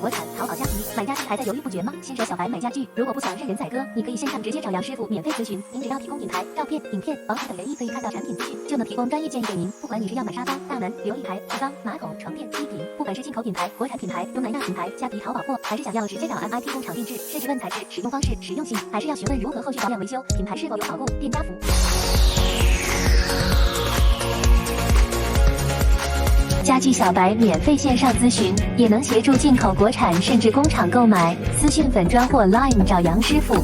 国产淘宝家居，买家具还在犹豫不决吗？新手小白买家具，如果不想任人宰割，你可以线上直接找杨师傅免费咨询，您只要提供品牌、照片、影片、网址等原意可以看到产品资讯，就能提供专业建议给您。不管你是要买沙发、大门、琉璃台、浴缸、马桶、床垫、梯品，不管是进口品牌、国产品牌、东南亚品牌、虾皮淘宝货，还是想要直接找 MIT 工厂定制，甚至问材质、使用方式、实用性，还是要询问如何后续保养维修，品牌是否有保固、店家服。家具小白免费线上咨询，也能协助进口国产甚至工厂购买。私讯粉专或 Line 找杨师傅。